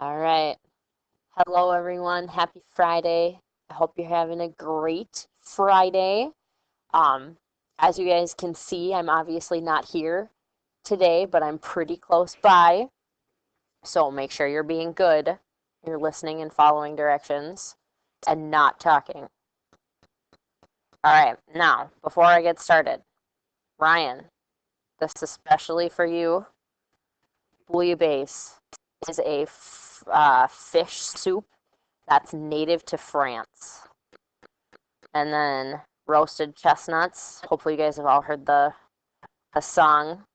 All right. Hello, everyone. Happy Friday. I hope you're having a great Friday. Um, as you guys can see, I'm obviously not here today, but I'm pretty close by. So make sure you're being good. You're listening and following directions and not talking. All right. Now, before I get started, Ryan, this is especially for you. Bouillabaisse is a fish soup that's native to France. And then roasted chestnuts. Hopefully you guys have all heard the song.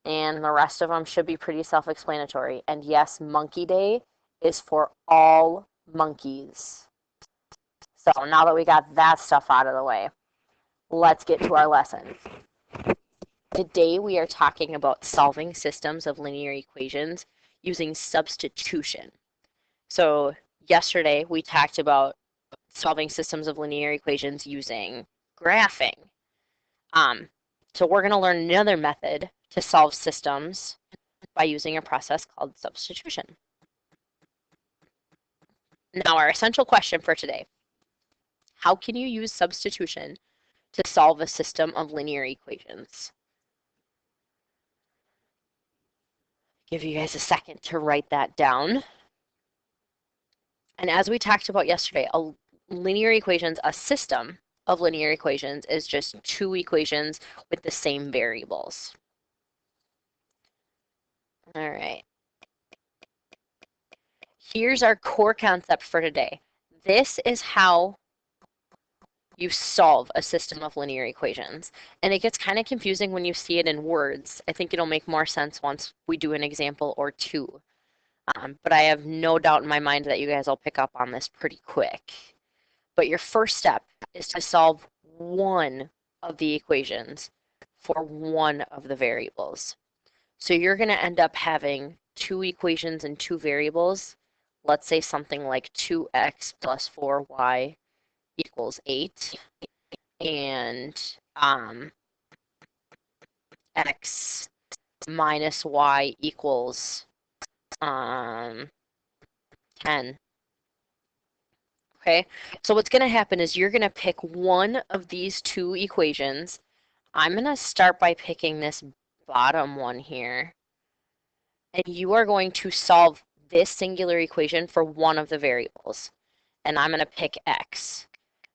And the rest of them should be pretty self-explanatory. And yes, Monkey Day is for all monkeys. So now that we got that stuff out of the way, let's get to our lesson. Today we are talking about solving systems of linear equations using substitution. So yesterday we talked about solving systems of linear equations using graphing. So we're going to learn another method to solve systems by using a process called substitution. Now, our essential question for today: how can you use substitution to solve a system of linear equations? Give you guys a second to write that down. And as we talked about yesterday, a system of linear equations is just two equations with the same variables. All right. Here's our core concept for today. This is how you solve a system of linear equations. And it gets kind of confusing when you see it in words. I think it'll make more sense once we do an example or two. But I have no doubt in my mind that you guys will pick up on this pretty quick. But your first step is to solve one of the equations for one of the variables. So you're going to end up having two equations and two variables. Let's say something like 2x plus 4y equals 8, and x minus y equals 10. Okay, so what's going to happen is you're going to pick one of these two equations. I'm going to start by picking this bottom one here. And you are going to solve this singular equation for one of the variables. And I'm going to pick x.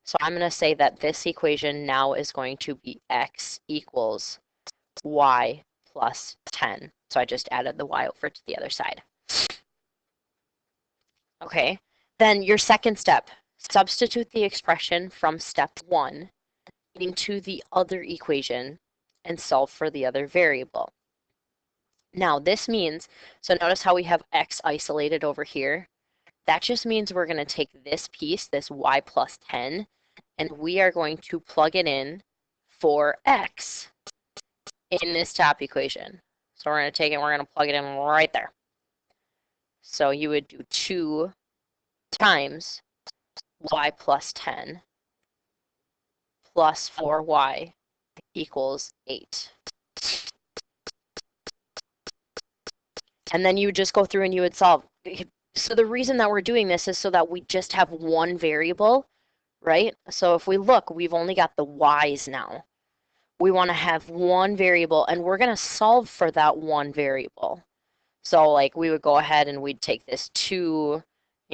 So I'm going to say that this equation now is going to be x equals y plus 10. So I just added the y over to the other side. Okay, then your second step, substitute the expression from step 1 into the other equation and solve for the other variable. Now this means, so notice how we have x isolated over here. That just means we're going to take this piece, this y plus 10, and we are going to plug it in for x in this top equation. So we're going to take it and we're going to plug it in right there. So you would do 2 times y plus 10 plus 4y equals 8. And then you would just go through and you would solve. So the reason that we're doing this is so that we just have one variable, right? So if we look, we've only got the y's now. We want to have one variable, and we're going to solve for that one variable. So like we would go ahead and we'd take this 2,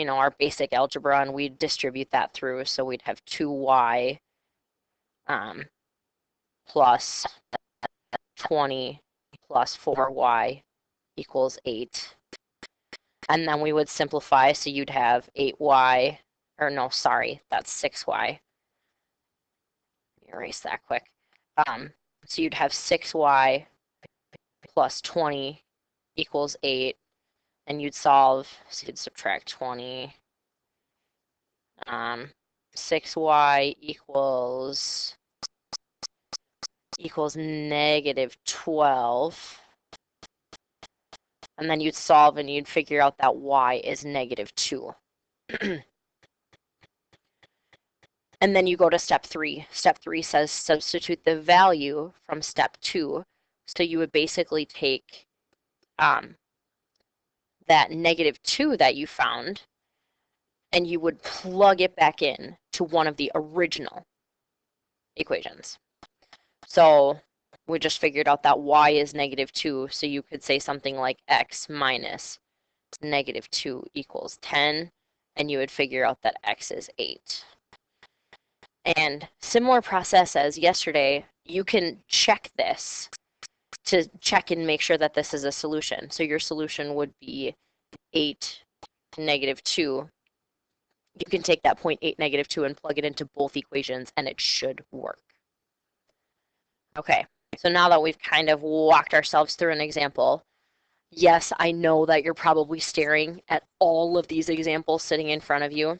our basic algebra, and we'd distribute that through. So we'd have 2y plus 20 plus 4y equals 8. And then we would simplify, so you'd have 8y, or no, sorry, that's 6y. Let me erase that quick. So you'd have 6y plus 20 equals 8, and you'd solve, so you'd subtract 20. 6y equals negative 12. And then you'd solve and you'd figure out that y is negative 2. And then you go to step 3. Step 3 says substitute the value from step 2. So you would basically take that -2 that you found, and you would plug it back in to one of the original equations. So we just figured out that y is -2, so you could say something like x minus -2 equals 10, and you would figure out that x is 8. And similar process as yesterday, you can check this to check and make sure that this is a solution. So your solution would be 8 to -2. You can take that 0.8 -2 and plug it into both equations, and it should work. Okay, so now that we've kind of walked ourselves through an example, yes, I know that you're probably staring at all of these examples sitting in front of you.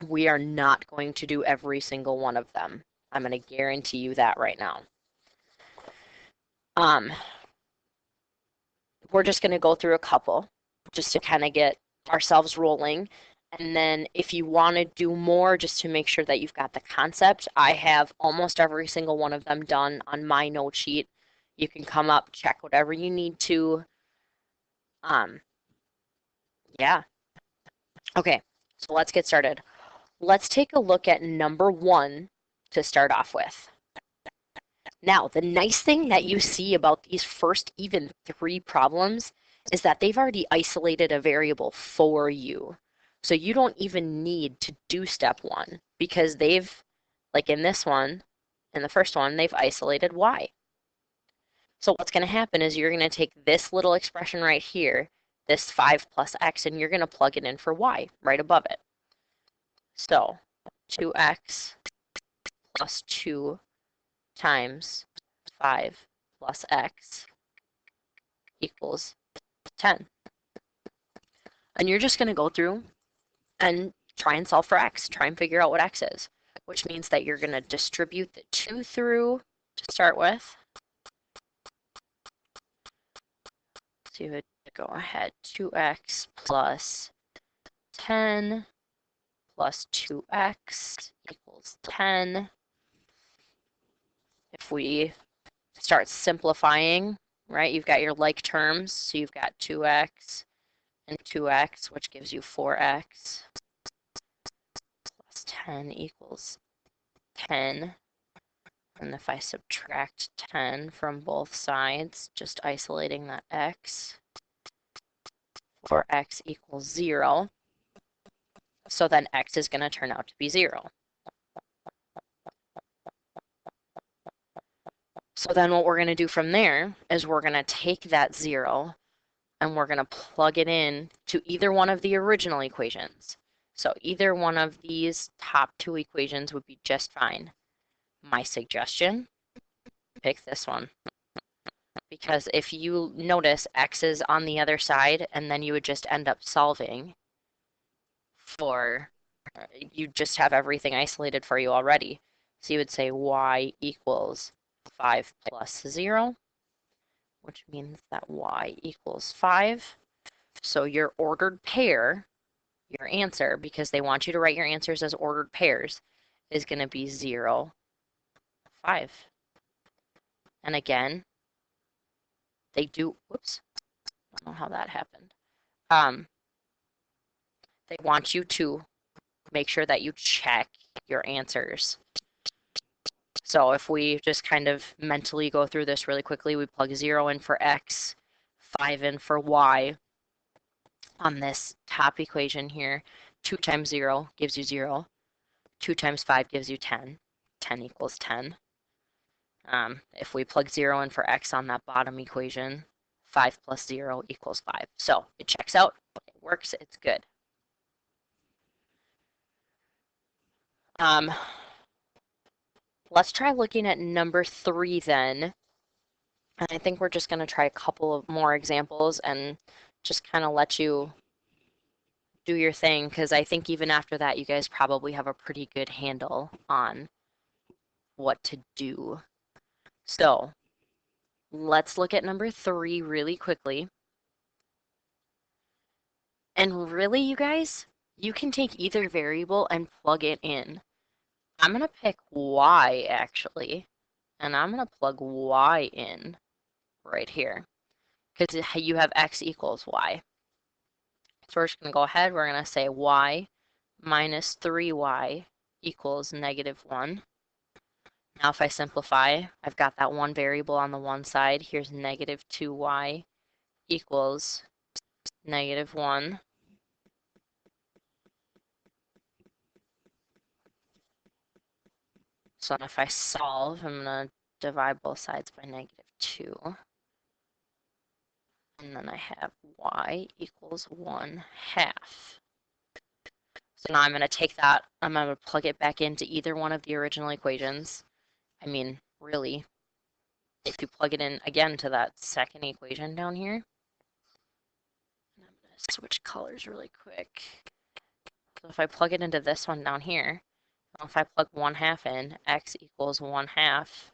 We are not going to do every single one of them. I'm going to guarantee you that right now. We're just going to go through a couple just to kind of get ourselves rolling. And then if you want to do more, just to make sure that you've got the concept, I have almost every single one of them done on my note sheet. You can come up, check whatever you need to. Yeah. Okay, so let's get started. Let's take a look at number 1 to start off with. Now, the nice thing that you see about these first even 3 problems is that they've already isolated a variable for you. So you don't even need to do step 1 because they've, like in this one, in the first one, they've isolated y. So what's going to happen is you're going to take this little expression right here, this 5 plus x, and you're going to plug it in for y right above it. So 2x plus 2 times 5 plus x equals 10. And you're just going to go through and try and solve for x, try and figure out what x is, which means that you're going to distribute the 2 through to start with. So you would go ahead, 2x plus 10 plus 2x equals 10. If we start simplifying, right, you've got your like terms, so you've got 2x and 2x, which gives you 4x plus 10 equals 10. And if I subtract 10 from both sides, just isolating that x, 4x equals 0. So then x is going to turn out to be 0. So then what we're going to do from there is we're going to take that 0 and we're going to plug it in to either one of the original equations. So either one of these top 2 equations would be just fine. My suggestion, pick this one. Because if you notice, x is on the other side, and then you would just end up solving for, you just have everything isolated for you already. So you would say y equals 5 plus 0, which means that y equals 5. So your ordered pair, your answer, because they want you to write your answers as ordered pairs, is going to be 0, 5. And again, they do, whoops, I don't know how that happened. They want you to make sure that you check your answers. So if we just kind of mentally go through this really quickly, we plug 0 in for x, 5 in for y. On this top equation here, 2 times 0 gives you 0. 2 times 5 gives you 10. 10 equals 10. If we plug 0 in for x on that bottom equation, 5 plus 0 equals 5. So it checks out, it works, it's good. Let's try looking at number 3 then. And I think we're just going to try a couple of more examples and just kind of let you do your thing, because I think even after that, you guys probably have a pretty good handle on what to do. So let's look at number 3 really quickly. And really, you guys, you can take either variable and plug it in. I'm going to pick y, actually, and I'm going to plug y in right here, because you have x equals y. So we're just going to go ahead. We're going to say y minus 3y equals -1. Now if I simplify, I've got that one variable on the one side. Here's -2y equals -1. So if I solve, I'm going to divide both sides by -2. And then I have y equals 1/2. So now I'm going to take that, I'm going to plug it back into either one of the original equations. I mean, really, if you plug it in again to that second equation down here, I'm going to switch colors really quick. So if I plug it into this one down here, if I plug 1/2 in, x equals 1/2,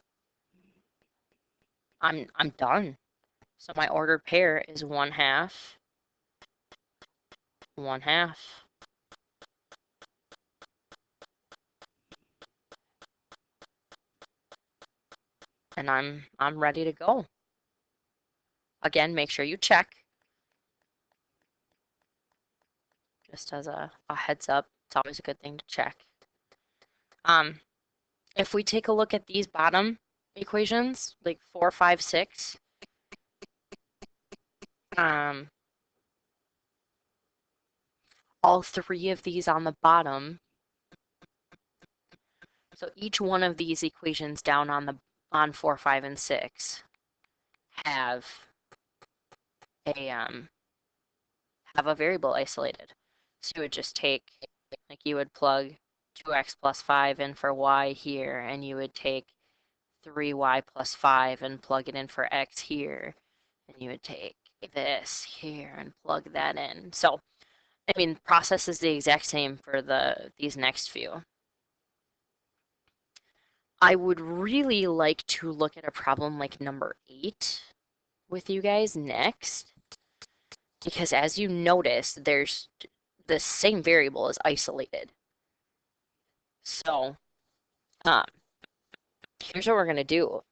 I'm done. So my ordered pair is 1/2, 1/2. And I'm ready to go. Again, make sure you check. Just as a heads up, it's always a good thing to check. If we take a look at these bottom equations, like 4, 5, 6, all three of these on the bottom, so each one of these equations down on 4, 5, and 6 have a variable isolated. So you would just take, like you would plug 2x plus 5 in for y here, and you would take 3y plus 5 and plug it in for x here, and you would take this here and plug that in. So, I mean, process is the exact same for these next few. I would really like to look at a problem like number 8 with you guys next, because as you notice, there's the same variable is isolated. So, here's what we're going to do.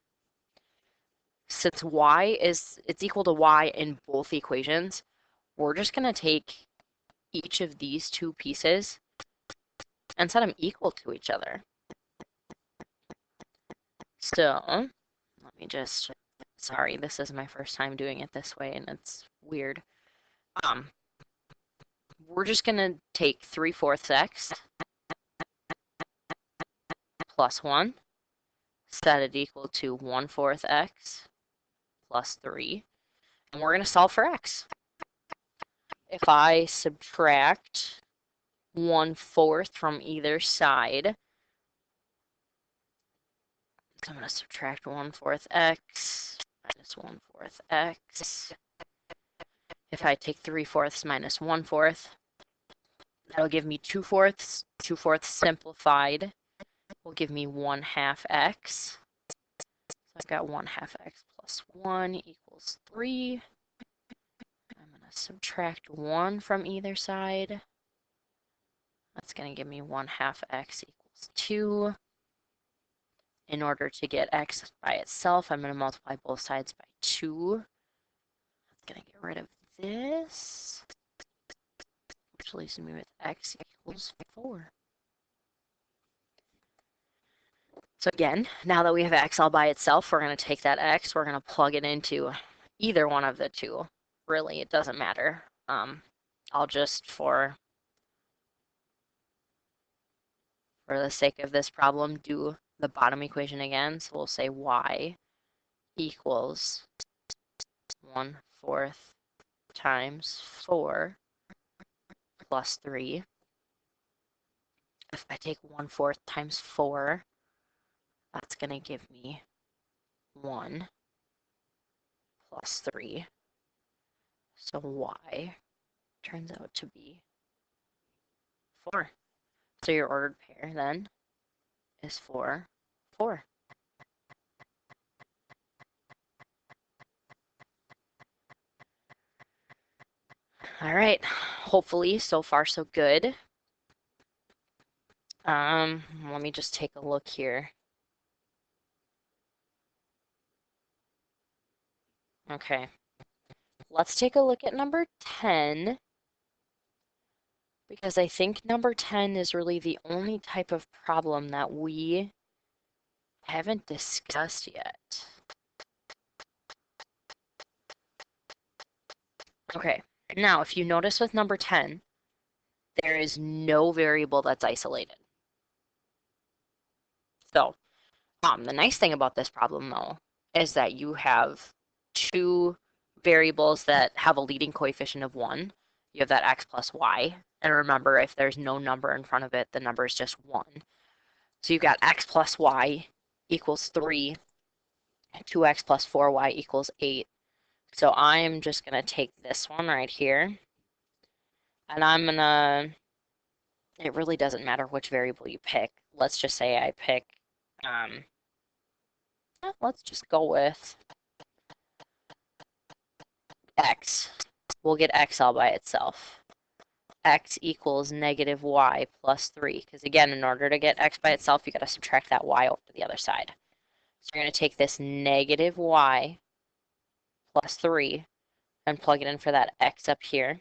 Since it's equal to y in both equations, we're just going to take each of these two pieces and set them equal to each other. So, let me just, sorry, this is my first time doing it this way and it's weird. We're just going to take 3/4 x plus 1, set it equal to 1/4 x plus 3, and we're going to solve for x. If I subtract 1/4 from either side, so I'm going to subtract 1/4 x minus 1/4 x. If I take 3/4 minus 1/4, that'll give me 2/4. 2/4 simplified will give me 1/2 x. So I've got 1/2 x plus 1 equals 3. I'm going to subtract 1 from either side. That's going to give me 1/2 x equals 2. In order to get x by itself, I'm going to multiply both sides by 2. I'm going to get rid of this, which leaves me with x equals 4. So again, now that we have x all by itself, we're going to take that x, we're going to plug it into either one of the two. Really, it doesn't matter. I'll just, for the sake of this problem, do the bottom equation again. So we'll say y equals 1/4 times 4 plus 3. If I take 1/4 times 4, that's going to give me 1 plus 3. So y turns out to be 4. So your ordered pair then is 4, 4. All right, hopefully so far so good. Let me just take a look here. Okay, let's take a look at number 10. because I think number 10 is really the only type of problem that we haven't discussed yet. Okay, now if you notice with number 10, there is no variable that's isolated. So the nice thing about this problem, though, is that you have two variables that have a leading coefficient of 1. You have that x plus y. And remember, if there's no number in front of it, the number is just 1. So you've got x plus y equals 3, 2x plus 4y equals 8. So I'm just going to take this one right here, and I'm going to, it really doesn't matter which variable you pick. Let's just say I pick, let's just go with x. We'll get x all by itself. X equals negative y plus 3. Because again, in order to get x by itself, you got to subtract that y over to the other side. So you're going to take this negative y plus 3 and plug it in for that x up here.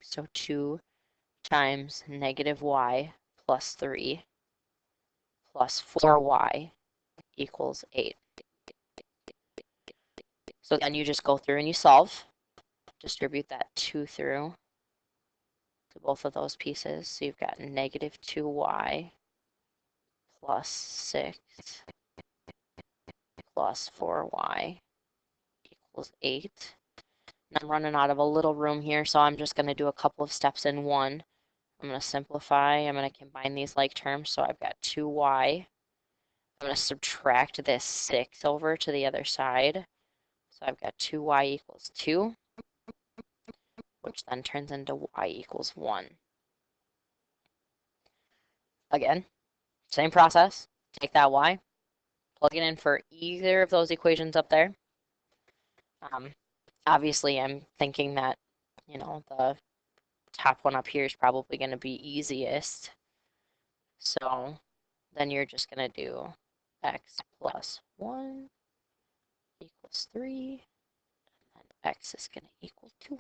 So 2 times negative y plus 3 plus 4y equals 8. So then you just go through and you solve. Distribute that 2 through to both of those pieces. So you've got negative 2y plus 6 plus 4y equals 8. Now I'm running out of a little room here, so I'm just going to do a couple of steps in one. I'm going to simplify. I'm going to combine these like terms. So I've got 2y. I'm going to subtract this 6 over to the other side. So I've got 2y equals 2, which then turns into y equals 1. Again, same process. Take that y, plug it in for either of those equations up there. Obviously, I'm thinking that, the top one up here is probably going to be easiest. So then you're just going to do x plus 1 equals 3, and x is going to equal 2.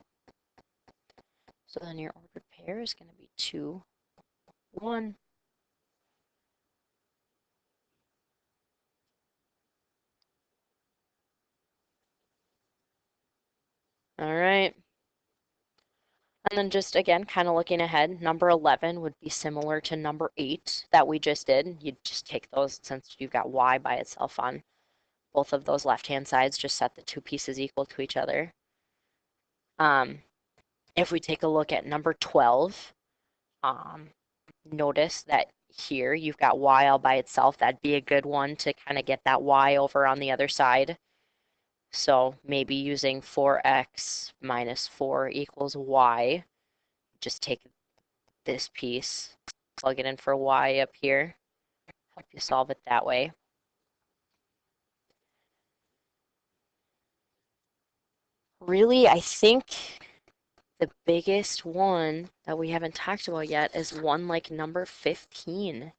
So then your ordered pair is going to be 2, 1. All right. And then just again, kind of looking ahead, number 11 would be similar to number 8 that we just did. You'd just take those, since you've got y by itself on both of those left-hand sides, just set the two pieces equal to each other. If we take a look at number 12, notice that here you've got y all by itself. That'd be a good one to kind of get that y over on the other side. So maybe using 4x minus 4 equals y. Just take this piece, plug it in for y up here, help you solve it that way. Really, I think the biggest one that we haven't talked about yet is one like number 15.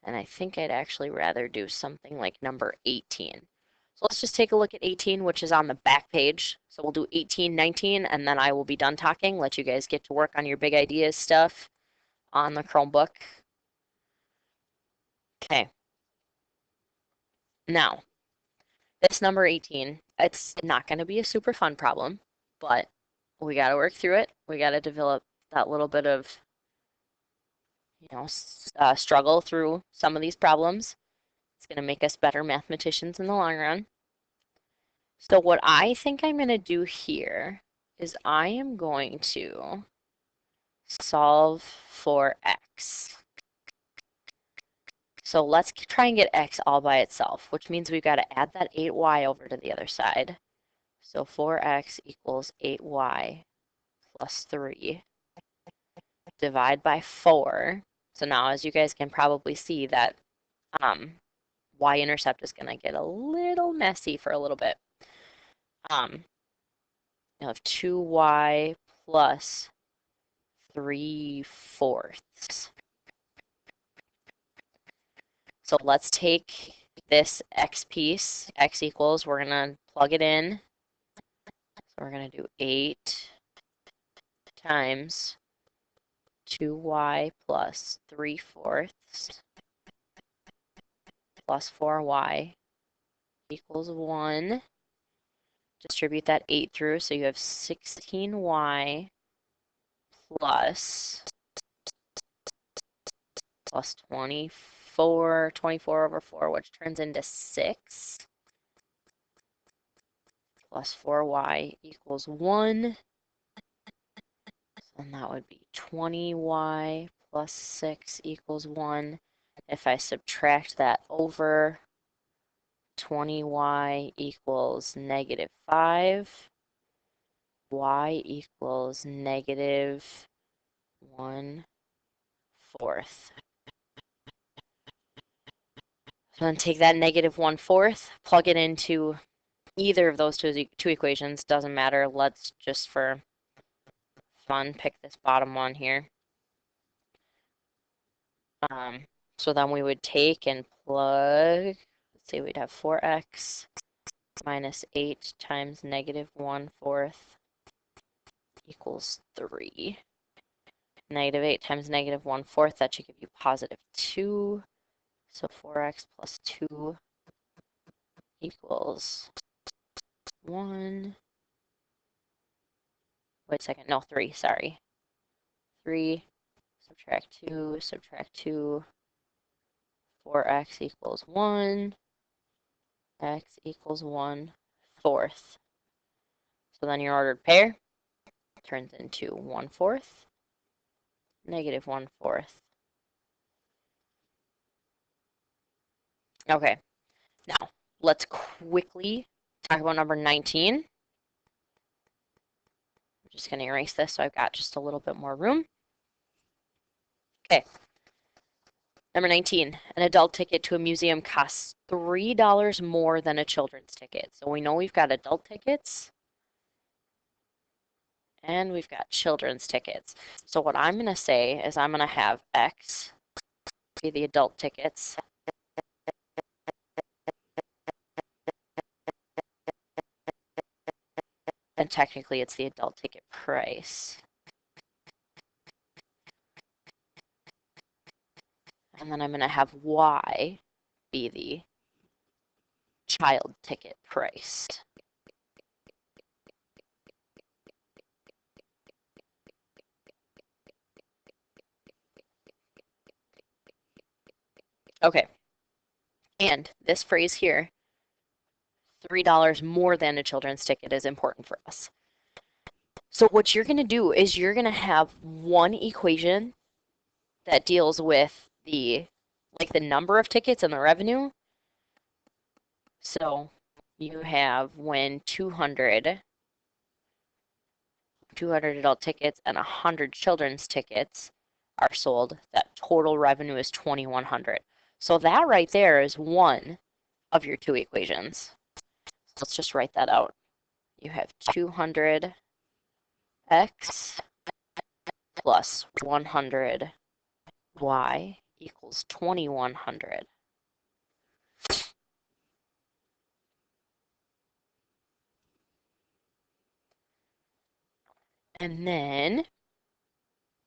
And I think I'd actually rather do something like number 18. So let's just take a look at 18, which is on the back page. So we'll do 18, 19, and then I will be done talking, let you guys get to work on your big ideas stuff on the Chromebook. Okay. Now, this number 18, it's not going to be a super fun problem, but we got to work through it. We got to develop that little bit of, struggle through some of these problems. It's going to make us better mathematicians in the long run. So what I think I'm going to do here is I am going to solve for x. So let's try and get x all by itself, which means we've got to add that 8y over to the other side. So 4x equals 8y plus 3. Divide by 4. So now, as you guys can probably see, that y-intercept is going to get a little messy for a little bit. You'll have 2y plus 3/4. So let's take this x piece, x equals, we're going to plug it in. So we're going to do 8 times 2y plus 3/4 plus 4y equals 1. Distribute that 8 through, so you have 16y plus 24 over 4, which turns into 6, plus 4y equals 1. And that would be 20y plus 6 equals 1. If I subtract that over, 20y equals negative 5. Y equals negative 1/4. So then take that negative 1/4, plug it into either of those two equations, doesn't matter. Let's just for fun pick this bottom one here. So then we would take and plug, let's see, we'd have 4x minus 8 times negative 1/4 equals 3. Negative 8 times negative 1/4, that should give you positive 2. So 4x plus 2 equals 1. Wait a second, no, 3, sorry. 3, subtract 2, 4x equals 1, x equals 1/4. So then your ordered pair turns into 1/4, negative 1/4. Okay, now let's quickly talk about number 19. I'm just going to erase this so I've got just a little bit more room. Okay. Number 19, an adult ticket to a museum costs $3 more than a children's ticket. So we know we've got adult tickets and we've got children's tickets. So what I'm going to say is I'm going to have X be the adult tickets. And technically it's the adult ticket price. And then I'm going to have Y be the child ticket price. Okay. And this phrase here, $3 more than a children's ticket, is important for us. So what you're going to do is you're going to have one equation that deals with the number of tickets and the revenue. So you have when 200 adult tickets and 100 children's tickets are sold, that total revenue is 2,100. So that right there is one of your two equations. So let's just write that out. You have 200x plus 100y equals 2,100. And then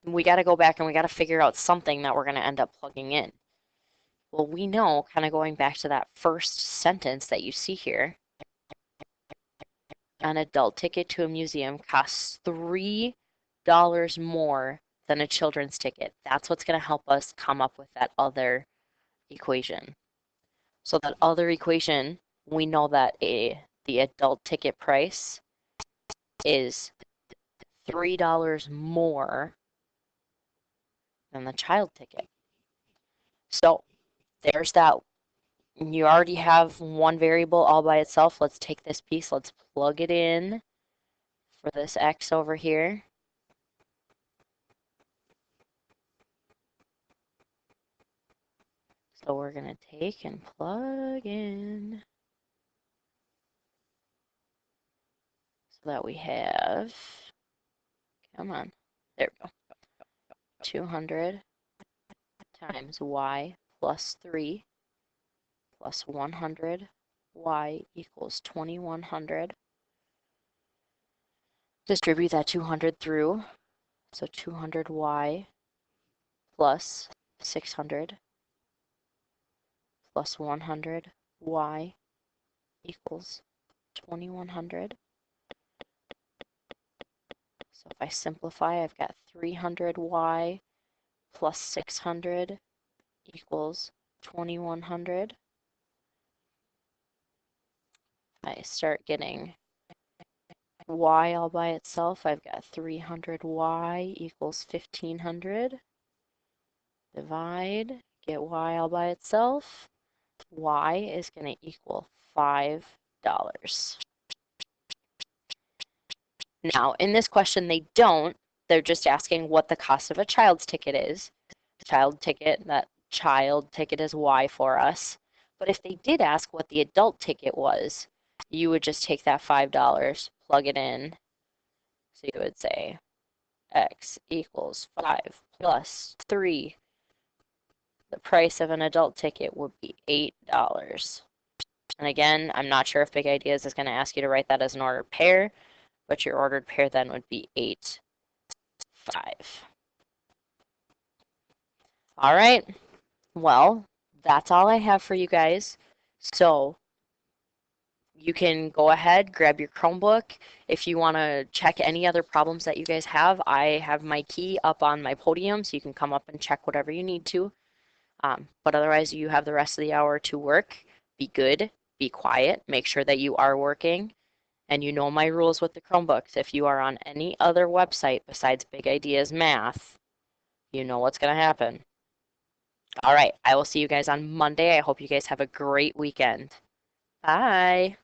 we got to go back and we got to figure out something that we're going to end up plugging in. Well, we know, kind of going back to that first sentence that you see here, an adult ticket to a museum costs $3 more than a children's ticket. That's what's going to help us come up with that other equation. So that other equation, we know that the adult ticket price is $3 more than the child ticket. So there's that. You already have one variable all by itself. Let's take this piece, let's plug it in for this x over here. So we're going to take and plug in so that we have, come on, there we go, 200 times y plus 3 plus 100 y equals 2,100. Distribute that 200 through. So 200y plus 600 plus 100y equals 2100. So if I simplify, I've got 300y plus 600 equals 2100. I start getting y all by itself. I've got 300y equals 1500. Divide, get y all by itself. Y is going to equal $5. Now, in this question, they don't. They're just asking what the cost of a child's ticket is. That child ticket is Y for us. But if they did ask what the adult ticket was, you would just take that $5, plug it in. So you would say X equals 5 plus 3. The price of an adult ticket would be $8. And again, I'm not sure if Big Ideas is going to ask you to write that as an ordered pair, but your ordered pair then would be 8, 5. All right, well, that's all I have for you guys. So you can go ahead, grab your Chromebook. If you want to check any other problems that you guys have, I have my key up on my podium, so you can come up and check whatever you need to. But otherwise, you have the rest of the hour to work. Be good, be quiet, make sure that you are working. And you know my rules with the Chromebooks. If you are on any other website besides Big Ideas Math, you know what's going to happen. All right, I will see you guys on Monday. I hope you guys have a great weekend. Bye.